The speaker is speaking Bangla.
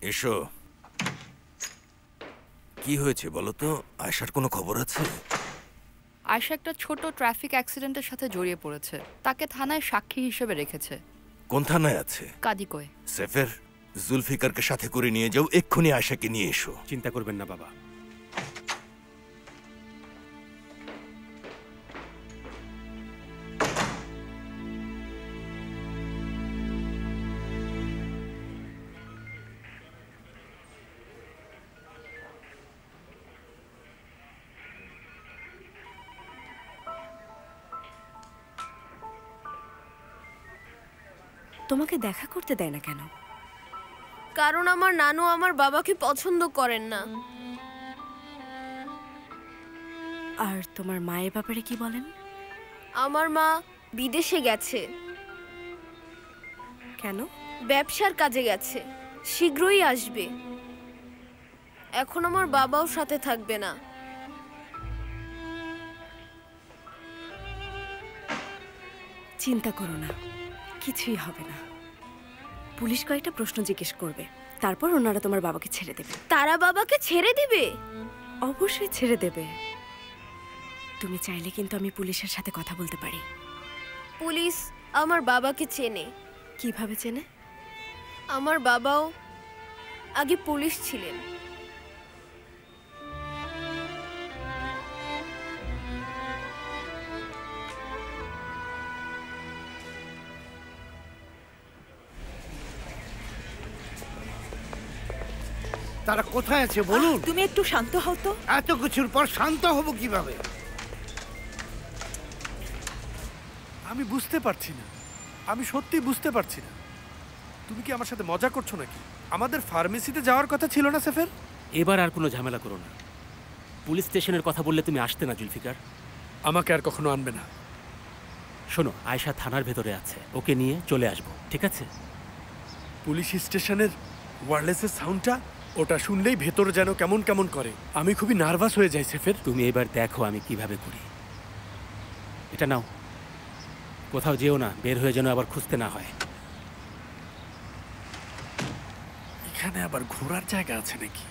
এসো। কি হয়েছে বলো তো? আয়শার কোনো খবর আছে? আয়শা একটা ছোট ট্রাফিক অ্যাক্সিডেন্টের সাথে জড়িয়ে পড়েছে। তাকে থানায় সাক্ষী হিসেবে রেখেছে। কোন থানায় আছে? কাদিকোয়। সেফের, জুলফিকারকে সাথে করে নিয়ে যাও, এক্ষুনি আয়শাকে নিয়ে এসো। চিন্তা করবেন না বাবা। তোমাকে দেখা করতে দেয় না কেন? কারণ আমার নানু আমার বাবাকে পছন্দ করেন না। আর তোমার মায়ের ব্যাপারে কি বলেন? আমার মা বিদেশে গেছে। কেন? ব্যবসার কাজে গেছে, শীঘ্রই আসবে। এখন আমার বাবাও সাথে থাকবে না। চিন্তা করো না, কিছুই হবে না। পুলিশ কয়েকটা প্রশ্ন জিজ্ঞেস করবে, তারপর ওনারা তোমার বাবাকে ছেড়ে দেবে। তারা বাবাকে ছেড়ে দিবে? অবশ্যই ছেড়ে দেবে। তুমি চাইলে কিন্তু আমি পুলিশের সাথে কথা বলতে পারি। পুলিশ আমার বাবাকে চেনে। কিভাবে চেনে? আমার বাবাও আগে পুলিশ ছিলেন। তারা কোথায় আছে বলুন? তুমি একটু শান্ত হও তো। এত কিছুর পর শান্ত হব কিভাবে? আমি বুঝতে পারছি না, আমি সত্যি বুঝতে পারছি না। তুমি কি আমার সাথে মজা করছো নাকি? আমাদের ফার্মেসিতে যাওয়ার কথা ছিল না সেফের? এবার আর কোনো ঝামেলা করো না। পুলিশ স্টেশনের কথা বললে তুমি আসতে না জুলফিকার। আমাকে আর কখনো আনবে না। শোনো, আয়শা থানার ভেতরে আছে, ওকে নিয়ে চলে আসবো, ঠিক আছে? পুলিশ স্টেশনের ওয়্যারলেসের সাউন্ডটা, ওটা শুনলেই ভেতর যেন কেমন কেমন করে। আমি খুবই নার্ভাস হয়ে যাই সেফের। তুমি এবার দেখো আমি কিভাবে করি। এটা নাও, কোথাও যেও না, বের হয়ে যেন আবার খুঁজতে না হয়। এখানে আবার ঘোরার জায়গা আছে নাকি?